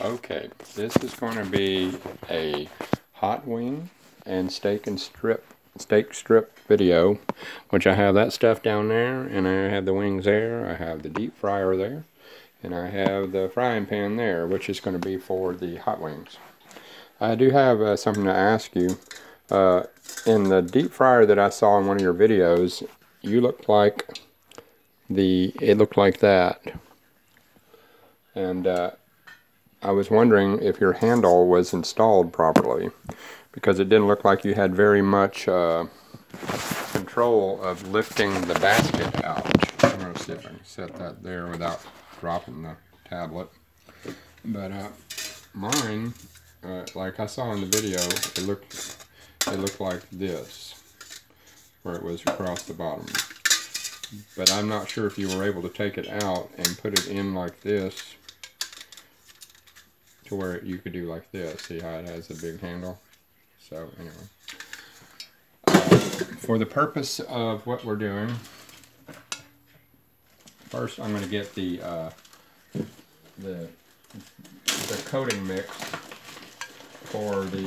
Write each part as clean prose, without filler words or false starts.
Okay, this is going to be a hot wing and steak strip video, which I have that stuff down there, and I have the wings there, I have the deep fryer there, and I have the frying pan there, which is going to be for the hot wings. I do have something to ask you. In the deep fryer that I saw in one of your videos, you looked like it looked like that, and I was wondering if your handle was installed properly, because it didn't look like you had very much control of lifting the basket out. I'm going to see if I can set that there without dropping the tablet. But mine, like I saw in the video, it looked like this, where it was across the bottom. But I'm not sure if you were able to take it out and put it in like this, to where you could do like this. See how it has a big handle? So anyway, for the purpose of what we're doing, first I'm going to get the coating mix for the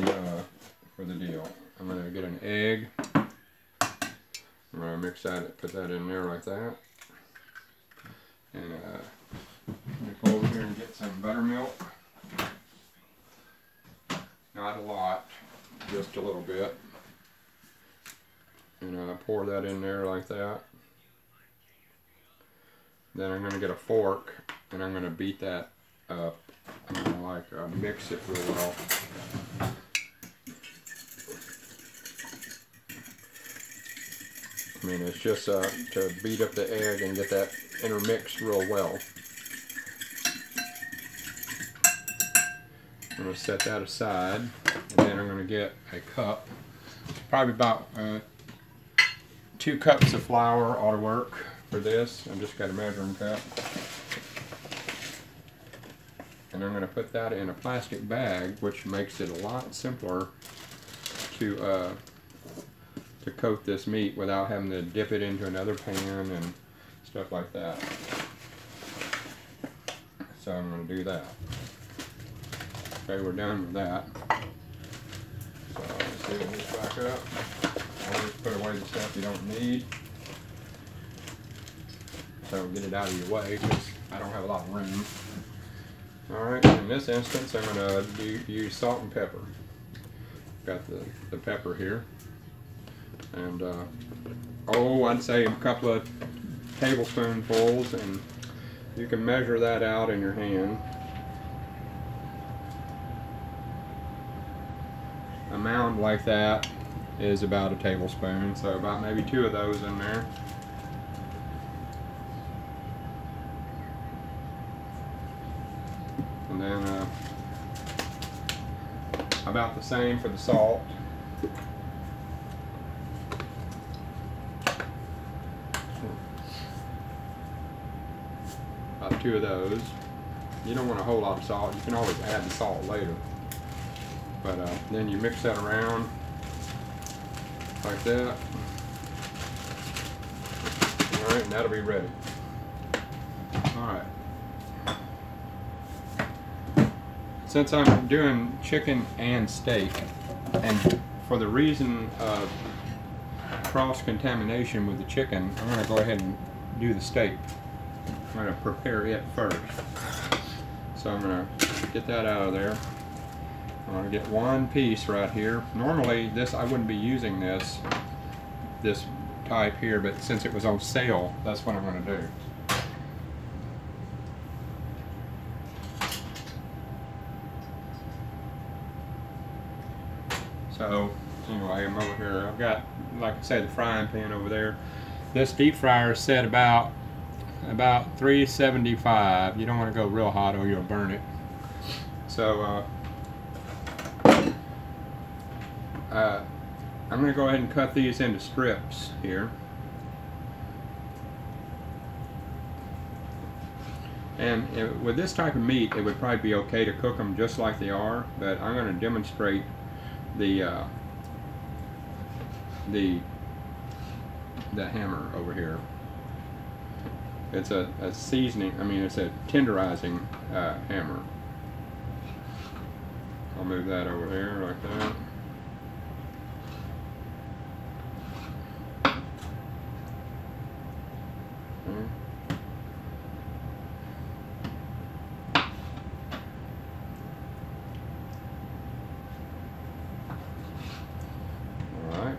deal. I'm going to get an egg. I'm going to mix that, put that in there like that, and I'm going to go over here and get some buttermilk. Not a lot, just a little bit, and pour that in there like that. Then I'm going to get a fork and I'm going to beat that up. I'm going to mix it real well. I mean, it's just to beat up the egg and get that intermixed real well. I'm going to set that aside, and then I'm going to get a cup. Probably about 2 cups of flour ought to work for this. I've just got a measuring cup. And I'm going to put that in a plastic bag, which makes it a lot simpler to coat this meat without having to dip it into another pan and stuff like that. So I'm going to do that. Okay, we're done with that. So let's get this back up. Always put away the stuff you don't need. So get it out of your way, because I don't have a lot of room. Alright, in this instance I'm going to use salt and pepper. Got the pepper here. And I'd say a couple of tablespoonfuls, and you can measure that out in your hand. A mound like that is about a tablespoon, so about maybe 2 of those in there. And then about the same for the salt. About 2 of those. You don't want a whole lot of salt. You can always add the salt later. But then you mix that around like that. Alright, and that'll be ready. Alright. Since I'm doing chicken and steak, and for the reason of cross-contamination with the chicken, I'm going to go ahead and do the steak. I'm going to prepare it first. So I'm going to get that out of there. I'm going to get 1 piece right here. Normally I wouldn't be using this type here, but since it was on sale, that's what I'm going to do. So anyway, I'm over here. I've got, like I said, the frying pan over there. This deep fryer is set about 375. You don't want to go real hot or you'll burn it. So I'm going to go ahead and cut these into strips here. And with this type of meat, it would probably be okay to cook them just like they are, but I'm going to demonstrate the hammer over here. It's a seasoning, I mean it's a tenderizing hammer. I'll move that over there like that. Okay. All right.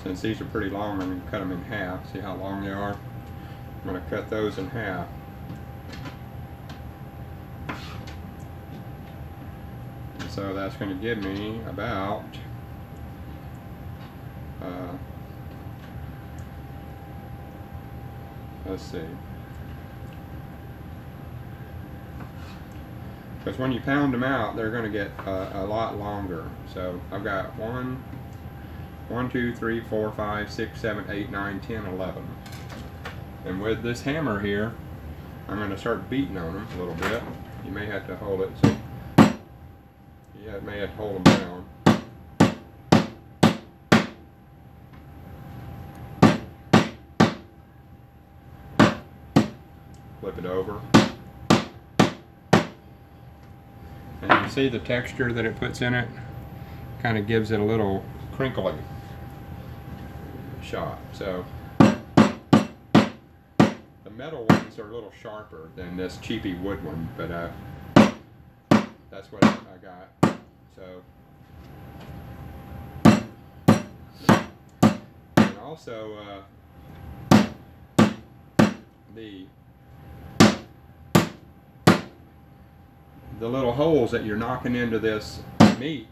Since these are pretty long, I'm going to cut them in half. See how long they are? I'm going to cut those in half. And so that's going to give me about let's see. Because when you pound them out, they're going to get a lot longer. So I've got 1, 2, 3, 4, 5, 6, 7, 8, 9, 10, 11. And with this hammer here, I'm going to start beating on them a little bit. You may have to hold it. So yeah, it may have to hold them down. Flip it over. And you see the texture that it puts in it? Kind of gives it a little crinkly shot. So the metal ones are a little sharper than this cheapy wood one, but that's what I got. So and also the little holes that you're knocking into this meat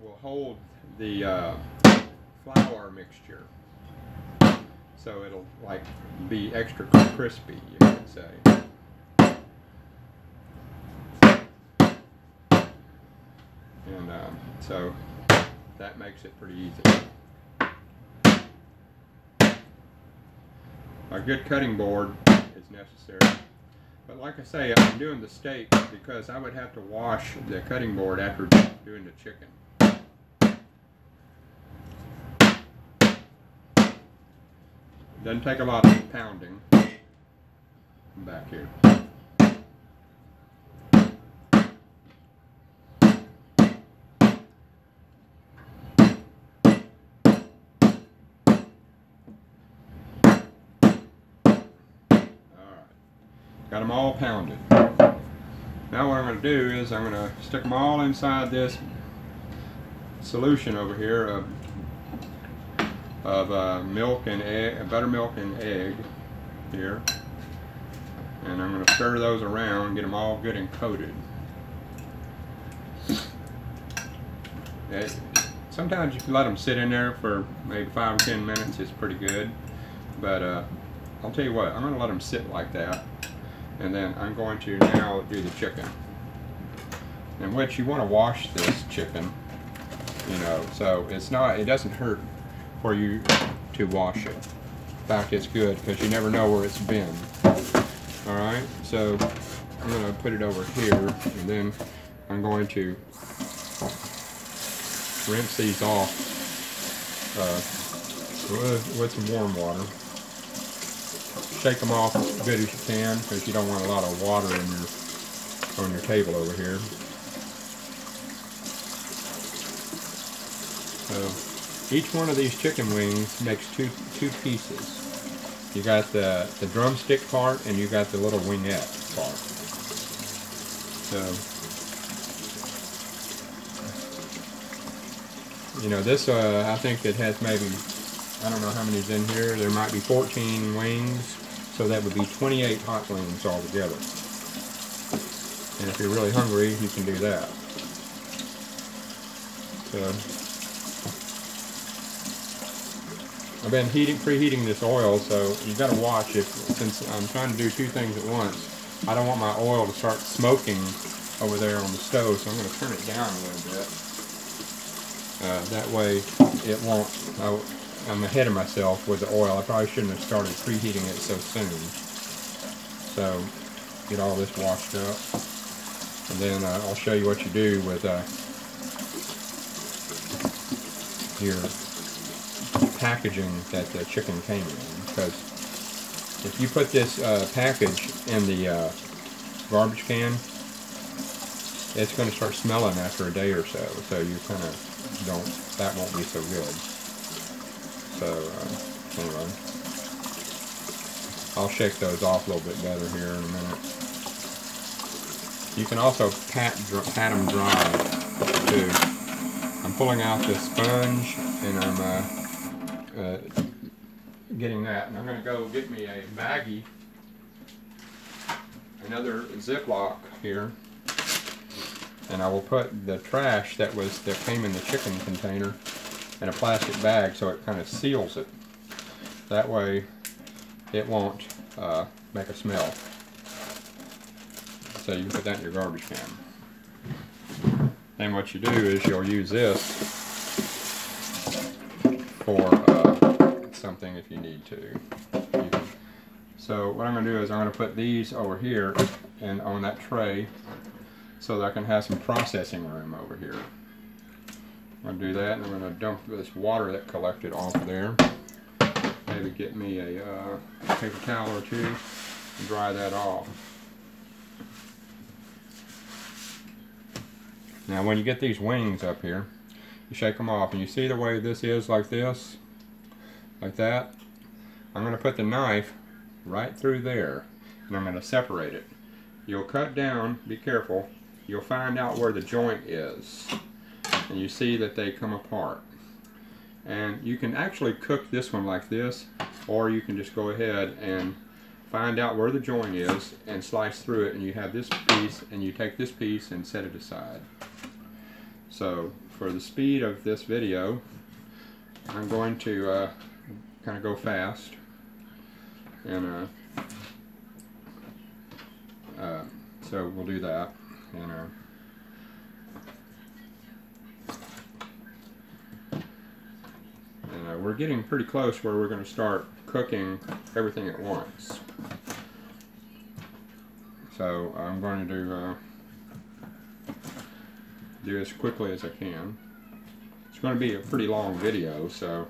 will hold the flour mixture, so it'll like be extra crispy, you might say. And so that makes it pretty easy. A good cutting board is necessary. But like I say, I'm doing the steak because I would have to wash the cutting board after doing the chicken. Doesn't take a lot of pounding. I'm back here. Got them all pounded. Now what I'm going to do is I'm going to stick them all inside this solution over here of milk and egg, buttermilk and egg here, and I'm going to stir those around and get them all good and coated. Sometimes if you let them sit in there for maybe 5 or 10 minutes, it's pretty good, but I'll tell you what, I'm going to let them sit like that. And then I'm going to now do the chicken. In which you want to wash this chicken, you know, so it doesn't hurt for you to wash it. In fact, it's good because you never know where it's been. Alright, so I'm going to put it over here, and then I'm going to rinse these off with some warm water. Shake them off as good as you can because you don't want a lot of water on your table over here. So each one of these chicken wings makes two pieces. You got the drumstick part and you got the little wingette part. So you know this I think it has maybe, I don't know how many's in here. There might be 14 wings. So that would be 28 hot wings altogether. And if you're really hungry, you can do that. So I've been preheating this oil, so you've got to watch it. Since I'm trying to do 2 things at once, I don't want my oil to start smoking over there on the stove, so I'm going to turn it down a little bit. That way it won't... I'm ahead of myself with the oil. I probably shouldn't have started preheating it so soon. So, get all this washed up. And then I'll show you what you do with your packaging that the chicken came in. Because if you put this package in the garbage can, it's going to start smelling after a day or so. So you kind of don't, that won't be so good. So anyway, I'll shake those off a little bit better here in a minute. You can also pat them dry too. I'm pulling out the sponge and I'm getting that, and I'm going to go get me a baggie, another Ziploc here, and I will put the trash that came in the chicken container in a plastic bag so it kind of seals it. That way it won't make a smell. So you can put that in your garbage can. And what you do is you'll use this for something if you need to. So what I'm going to do is I'm going to put these over here and on that tray so that I can have some processing room over here. I'm going to do that, and I'm going to dump this water that collected off of there. Maybe get me a paper towel or two and dry that off. Now when you get these wings up here, you shake them off, and you see the way this is like this, like that. I'm going to put the knife right through there, and I'm going to separate it. You'll cut down, be careful, you'll find out where the joint is, and you see that they come apart. And you can actually cook this one like this, or you can just go ahead and find out where the joint is and slice through it, and you have this piece, and you take this piece and set it aside. So for the speed of this video, I'm going to kind of go fast, and so we'll do that. And we're getting pretty close where we're going to start cooking everything at once. So I'm going to do as quickly as I can. It's going to be a pretty long video, so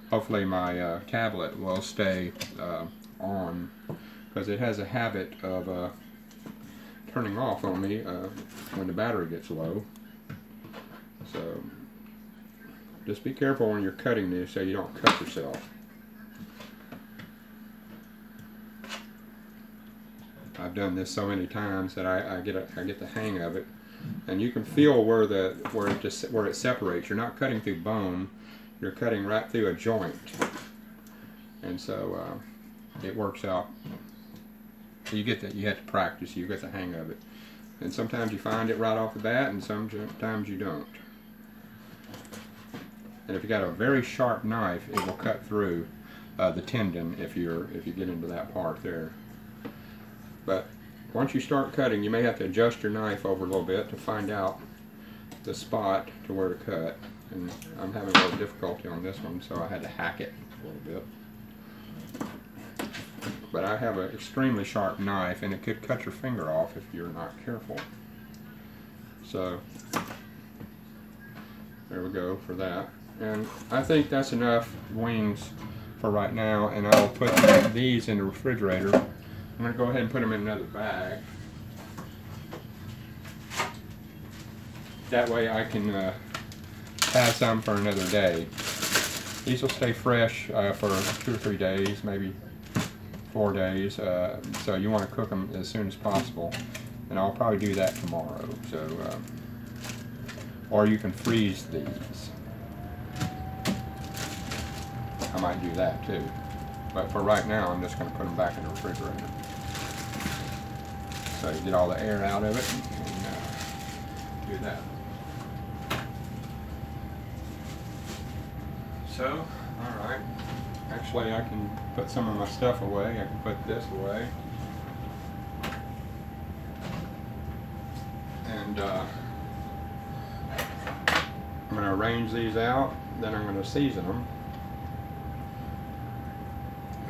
hopefully my tablet will stay on, because it has a habit of turning off on me when the battery gets low. So just be careful when you're cutting this so you don't cut yourself. I've done this so many times that I get the hang of it, and you can feel where it separates. You're not cutting through bone; you're cutting right through a joint, and so it works out. You get that. You have to practice. You get the hang of it, and sometimes you find it right off the bat, and sometimes you don't. And if you got a very sharp knife, it will cut through the tendon if you get into that part there. But once you start cutting, you may have to adjust your knife over a little bit to find out the spot to where to cut. And I'm having a little difficulty on this one, so I had to hack it a little bit. But I have an extremely sharp knife, and it could cut your finger off if you're not careful. So there we go for that. And I think that's enough wings for right now, and I'll put these in the refrigerator. I'm going to go ahead and put them in another bag. That way I can have some for another day. These will stay fresh for 2 or 3 days, maybe 4 days. So you want to cook them as soon as possible. And I'll probably do that tomorrow. So, or you can freeze these. I might do that too. But for right now, I'm just going to put them back in the refrigerator. So you get all the air out of it and do that. So, alright. Actually, I can put some of my stuff away. I can put this away. And I'm going to arrange these out. Then I'm going to season them.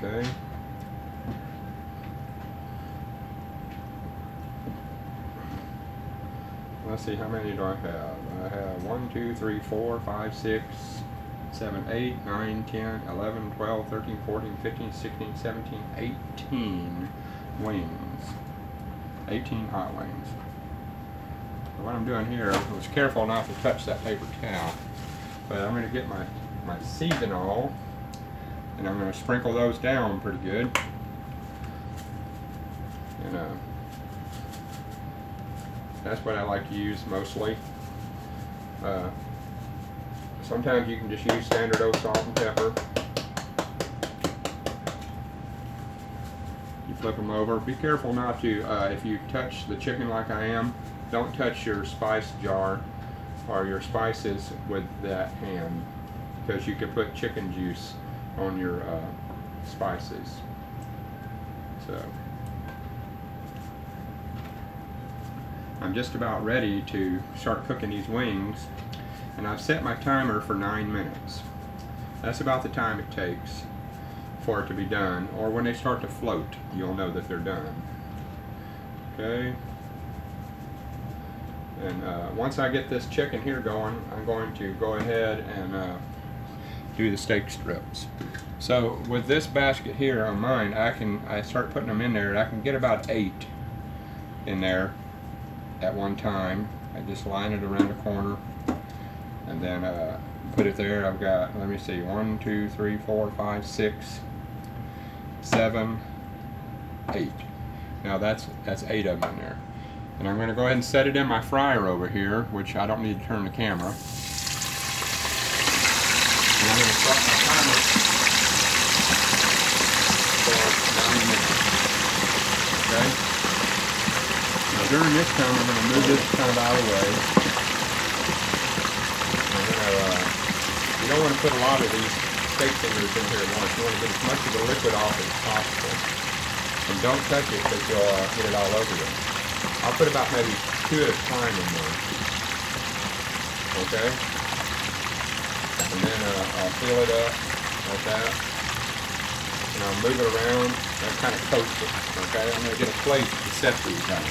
Okay. Let's see, how many do I have? I have 1, 2, 3, 4, 5, 6, 7, 8, 9, 10, 11, 12, 13, 14, 15, 16, 17, 18 wings. 18 hot wings. So what I'm doing here, I was careful not to touch that paper towel, but I'm going to get my seasonal, and I'm going to sprinkle those down pretty good. And that's what I like to use mostly. Sometimes you can just use standard oak salt and pepper. You flip them over. Be careful not to, if you touch the chicken like I am, don't touch your spice jar or your spices with that hand, because you could put chicken juice on your spices. So I'm just about ready to start cooking these wings, and I've set my timer for 9 minutes. That's about the time it takes for it to be done, or when they start to float, you'll know that they're done. Okay. And once I get this chicken here going, I'm going to go ahead and do the steak strips. So with this basket here on mine, I start putting them in there, and I can get about 8 in there at one time. I just line it around the corner and then put it there. I've got, let me see, 1, 2, 3, 4, 5, 6, 7, 8. Now that's 8 of them in there. And I'm going to go ahead and set it in my fryer over here, which I don't need to turn the camera. And I'm going to start my timer for 9 minutes. Okay? Now during this time, I'm going to move this kind of out of the way. You don't want to put a lot of these steak fingers in here at once. You want to get as much of the liquid off as possible. And don't touch it because you'll get it all over you. I'll put about maybe 2 at a time in there. Okay? And then I'll fill it up like that. And I'll move it around and kind of coat it. Okay? I'm going to get a plate to set these on.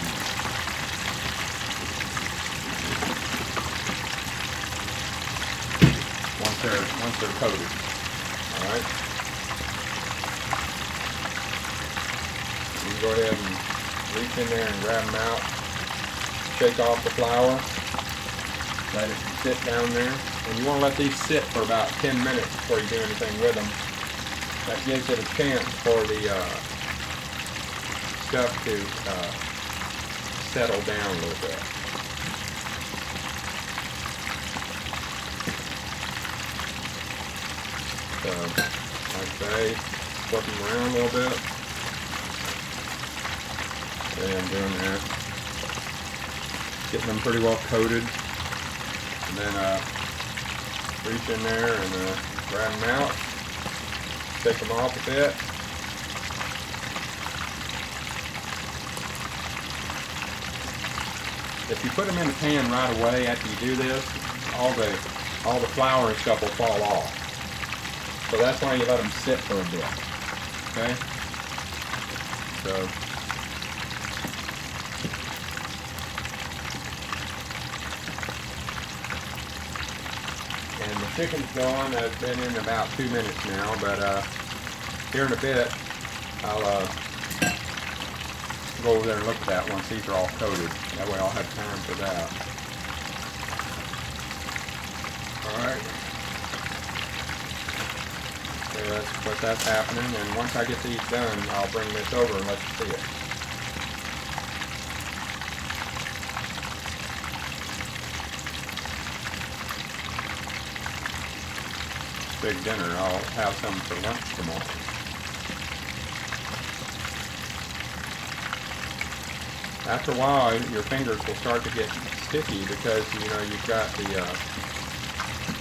Once they're coated. Alright? You can go ahead and reach in there and grab them out. Shake off the flour. Let it sit down there. And you want to let these sit for about 10 minutes before you do anything with them. That gives it a chance for the stuff to settle down a little bit. So, like I say, flip them around a little bit. Okay, I'm doing that. Getting them pretty well coated. And then reach in there and grab them out. Take them off a bit. If you put them in the pan right away after you do this, all the flour and stuff will fall off. So that's why you let them sit for a bit. Okay? So and the chicken's gone. It's been in about 2 minutes now, but here in a bit I'll go over there and look at that once these are all coated. That way I'll have time for that. Alright. Okay, that's happening, and once I get these done, I'll bring this over and let you see it. Big dinner. I'll have some for lunch tomorrow. After a while, your fingers will start to get sticky because you've got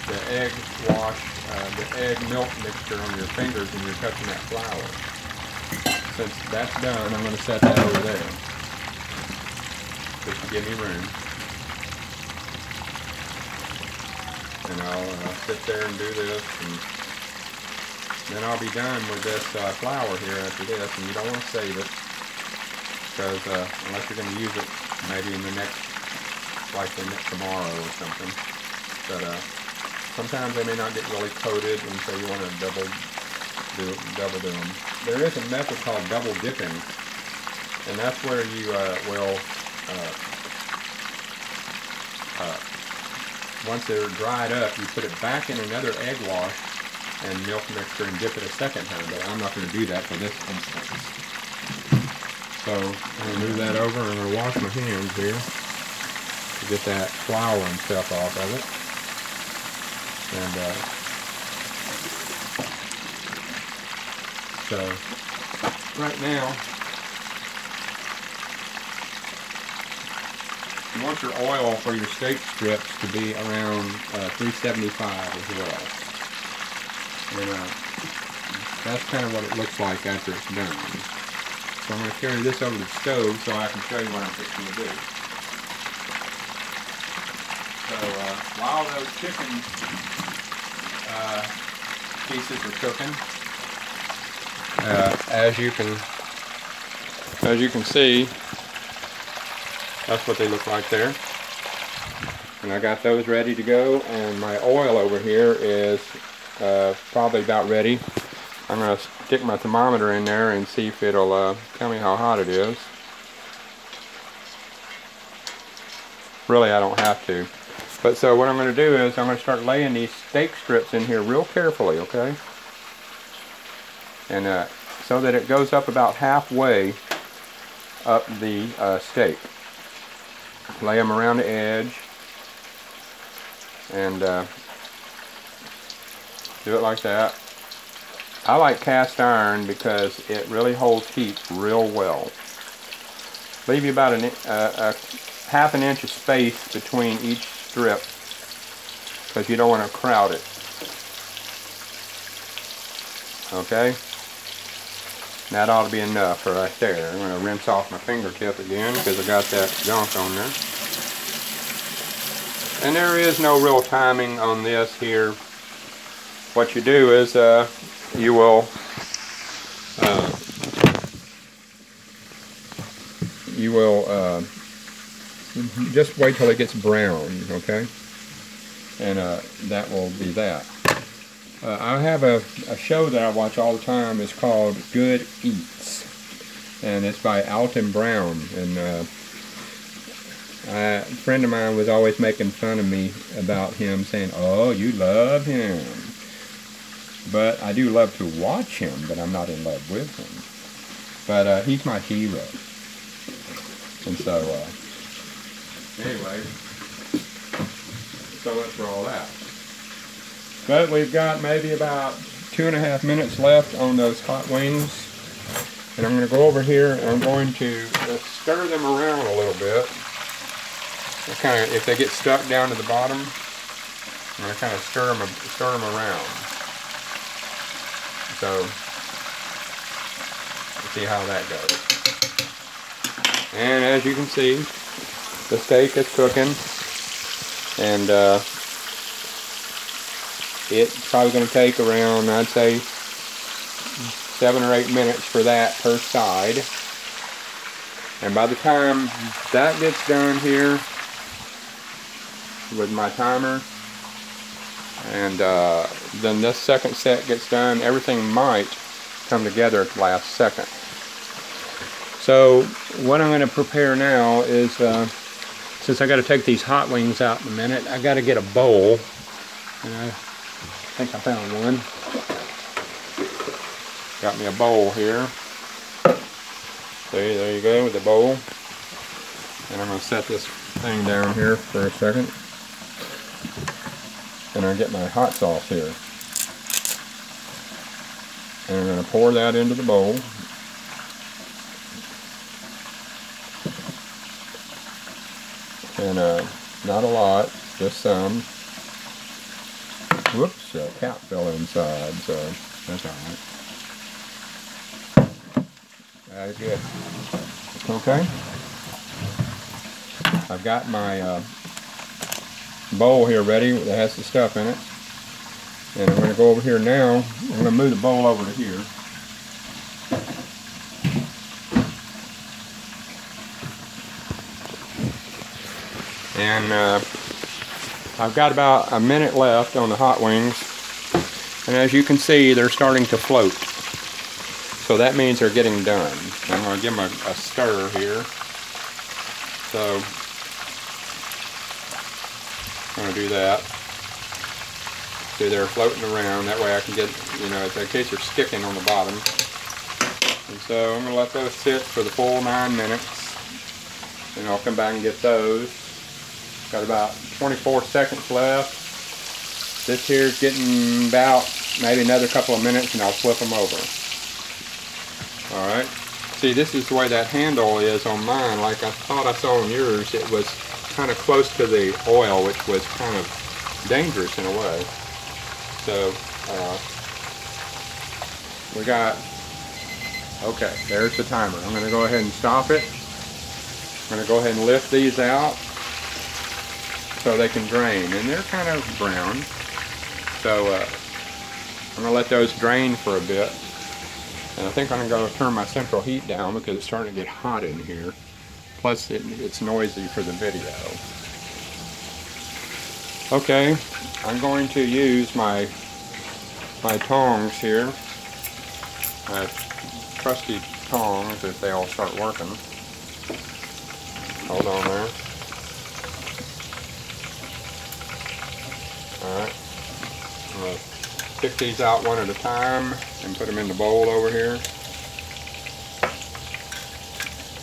the egg wash, the egg milk mixture on your fingers, and you're touching that flour. Since that's done, I'm going to set that over there, just to give me room. And I'll sit there and do this, and then I'll be done with this flour here after this. And you don't want to save it, because unless you're going to use it maybe in the next, like tomorrow or something. But sometimes they may not get really coated, and so you want to double do them. There is a method called double dipping, and that's where you will, once they're dried up, you put it back in another egg wash and milk mixture and dip it a second time, but I'm not going to do that for this instance. So I'm going to move that over, and I'm going to wash my hands here to get that flour and stuff off of it. And so right now, you want your oil for your steak strips to be around 375 as well. And that's kind of what it looks like after it's done. So I'm going to carry this over to the stove so I can show you what I'm fixing to do. So while those chicken pieces are cooking, as you can see, that's what they look like there. And I got those ready to go, and my oil over here is probably about ready. I'm going to stick my thermometer in there and see if it'll tell me how hot it is. Really, I don't have to. But so what I'm going to do is I'm going to start laying these steak strips in here real carefully, okay? And so that it goes up about halfway up the steak. Lay them around the edge, and do it like that. I like cast iron because it really holds heat real well. Leave you about a half an inch of space between each strip because you don't want to crowd it. Okay? That ought to be enough right there. I'm going to rinse off my fingertip again because I got that gunk on there. And there is no real timing on this here. What you do is you will just wait till it gets brown, okay? And that will be that. I have a show that I watch all the time. It's called Good Eats, and it's by Alton Brown. And a friend of mine was always making fun of me about him, saying, "Oh, you love him." But I do love to watch him, but I'm not in love with him. But he's my hero. And so, anyway, so much for all that. But we've got maybe about 2.5 minutes left on those hot wings. And I'm going to go over here and I'm going to stir them around a little bit. Kind of, if they get stuck down to the bottom, I'm going to kind of stir them around. So, let's see how that goes. And as you can see, the steak is cooking. And it's probably going to take around, I'd say, 7 or 8 minutes for that per side. And by the time that gets done here with my timer, and then this second set gets done, everything might come together at the last second. So what I'm going to prepare now is, since I got to take these hot wings out in a minute, I got to get a bowl. And I think I found one. Got me a bowl here. See, there you go with the bowl. And I'm going to set this thing down here for a second. And I'll get my hot sauce here. And I'm going to pour that into the bowl. And not a lot, just some. Whoops, a cat fell inside, so that's alright. That's good. Okay. I've got my bowl here ready that has the stuff in it. And I'm going to go over here now. I'm going to move the bowl over to here. And I've got about a minute left on the hot wings, and as you can see, they're starting to float. So that means they're getting done. I'm going to give them a stir here. So I'm going to do that. See, they're floating around. That way I can get, you know, in case they're sticking on the bottom. And so I'm going to let those sit for the full 9 minutes. And I'll come back and get those. Got about 24 seconds left. This here's getting about maybe another couple of minutes and I'll flip them over. Alright. See, this is the way that handle is on mine. Like I thought I saw on yours, it was kind of close to the oil, which was kind of dangerous in a way. So, we got, okay, there's the timer. I'm going to go ahead and stop it. I'm going to go ahead and lift these out so they can drain, and they're kind of brown. So I'm going to let those drain for a bit, and I think I'm going to turn my central heat down because it's starting to get hot in here. Plus it's noisy for the video. Okay, I'm going to use my tongs here, my trusty tongs if they all start working. Hold on there. Alright, I'm going to pick these out one at a time and put them in the bowl over here.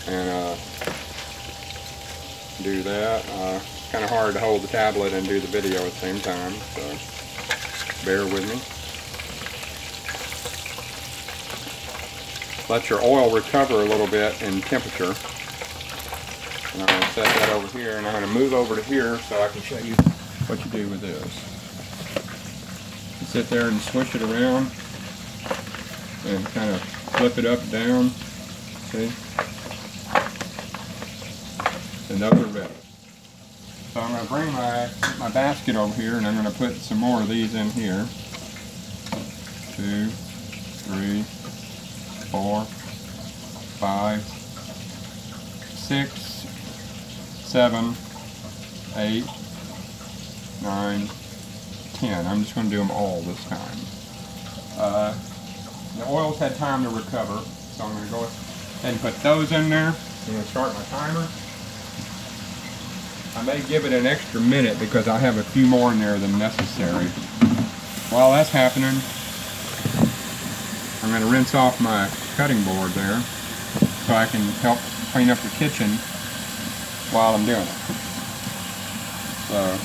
And do that. It's kind of hard to hold the tablet and do the video at the same time, so bear with me. Let your oil recover a little bit in temperature. And I'm going to set that over here, and I'm going to move over to here so I can show you what you do with this. You sit there and swish it around and kind of flip it up and down. See? And those are ready. So I'm going to bring my basket over here, and I'm going to put some more of these in here. 2, 3, 4, 5, 6, 7, 8, 9, 10. I'm just going to do them all this time. The oil's had time to recover, so I'm going to go ahead and put those in there. I'm going to start my timer. I may give it an extra minute because I have a few more in there than necessary. While that's happening, I'm going to rinse off my cutting board there so I can help clean up the kitchen while I'm doing it. So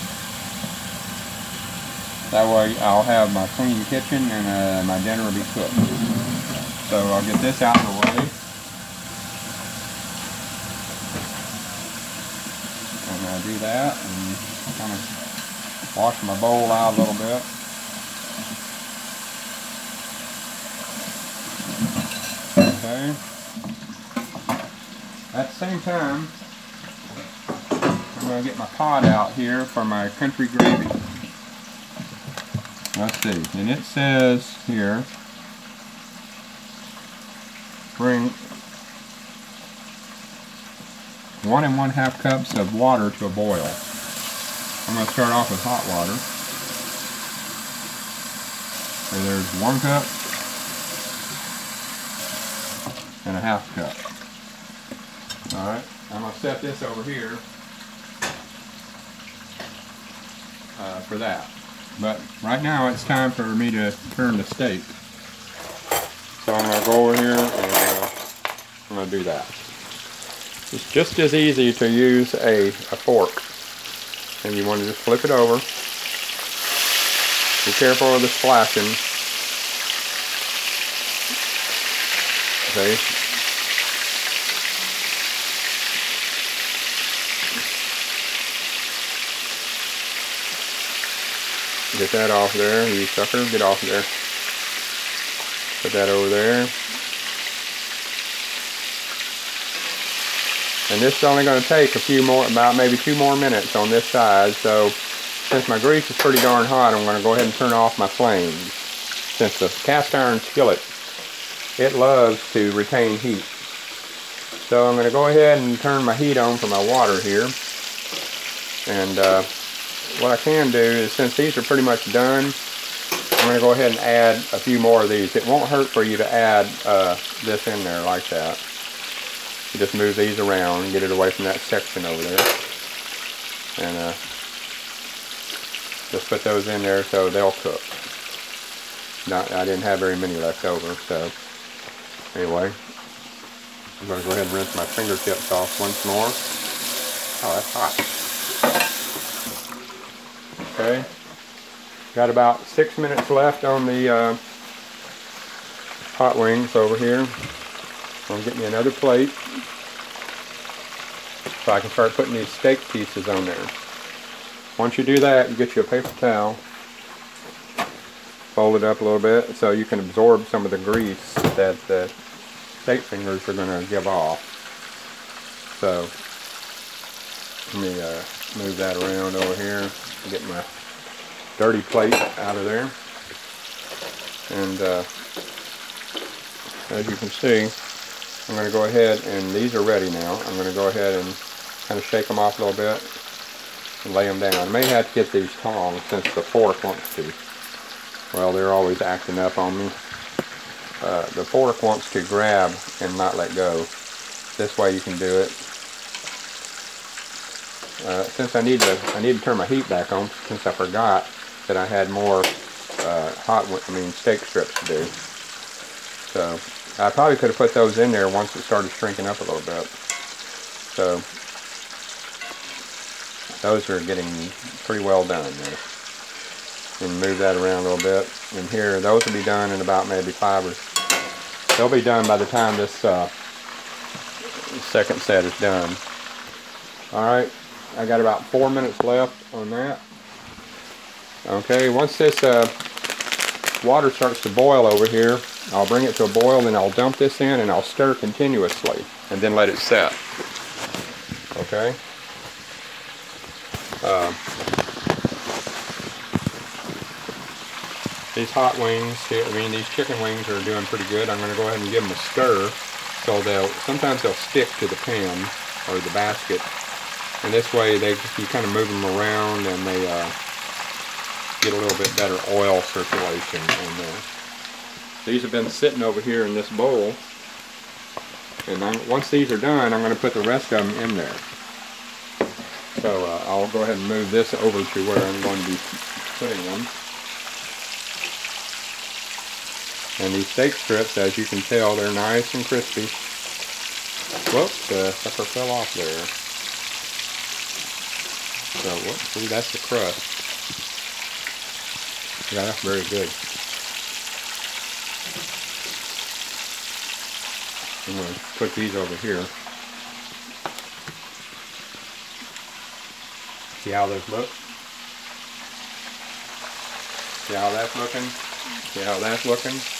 that way I'll have my clean kitchen and my dinner will be cooked. So I'll get this out of the way. And I'll do that and kind of wash my bowl out a little bit. Okay. At the same time, I'm going to get my pot out here for my country gravy. Let's see, and it says here, bring 1 1/2 cups of water to a boil. I'm going to start off with hot water. So there's 1 cup and a 1/2 cup. Alright, I'm going to set this over here for that. But right now it's time for me to turn the steak. So I'm going to go over here and I'm going to do that. It's just as easy to use a fork. And you want to just flip it over. Be careful of the splashing. Okay. Get that off there, you sucker, get off there. Put that over there. And this is only going to take a few more, about maybe 2 more minutes on this side. So since my grease is pretty darn hot, I'm going to go ahead and turn off my flames. Since the cast iron skillet, it loves to retain heat. So I'm going to go ahead and turn my heat on for my water here. And what I can do is, since these are pretty much done, I'm going to go ahead and add a few more of these. It won't hurt for you to add this in there like that. You just move these around and get it away from that section over there. And just put those in there so they'll cook. I didn't have very many left over, so anyway. I'm going to go ahead and rinse my fingertips off once more. Oh, that's hot. Okay. Got about 6 minutes left on the hot wings over here. I'm going to get me another plate so I can start putting these steak pieces on there. Once you do that, you get you a paper towel, fold it up a little bit so you can absorb some of the grease that the steak fingers are going to give off. So let me move that around over here and get my dirty plate out of there. And as you can see, I'm going to go ahead, and these are ready now. I'm going to go ahead and kind of shake them off a little bit and lay them down. I may have to get these tongs since the fork wants to. Well, they're always acting up on me. The fork wants to grab and not let go. This way you can do it. Since I need to turn my heat back on, since I forgot that I had more steak strips to do. So I probably could have put those in there once it started shrinking up a little bit. So those are getting pretty well done there. And move that around a little bit. And here, those will be done in about maybe 5 or... They'll be done by the time this second set is done. Alright, I got about 4 minutes left on that. Okay, once this water starts to boil over here, I'll bring it to a boil, then I'll dump this in and I'll stir continuously and then let it set. Okay? These hot wings, these chicken wings are doing pretty good. I'm going to go ahead and give them a stir, so sometimes they'll stick to the pan or the basket, and this way you kind of move them around and they get a little bit better oil circulation in there. These have been sitting over here in this bowl, and once these are done, I'm going to put the rest of them in there. So I'll go ahead and move this over to where I'm going to be putting them. And these steak strips, as you can tell, they're nice and crispy. Whoops, the sucker fell off there. So, see, that's the crust. Yeah, that's very good. I'm going to put these over here. See how those look? See how that's looking? See how that's looking?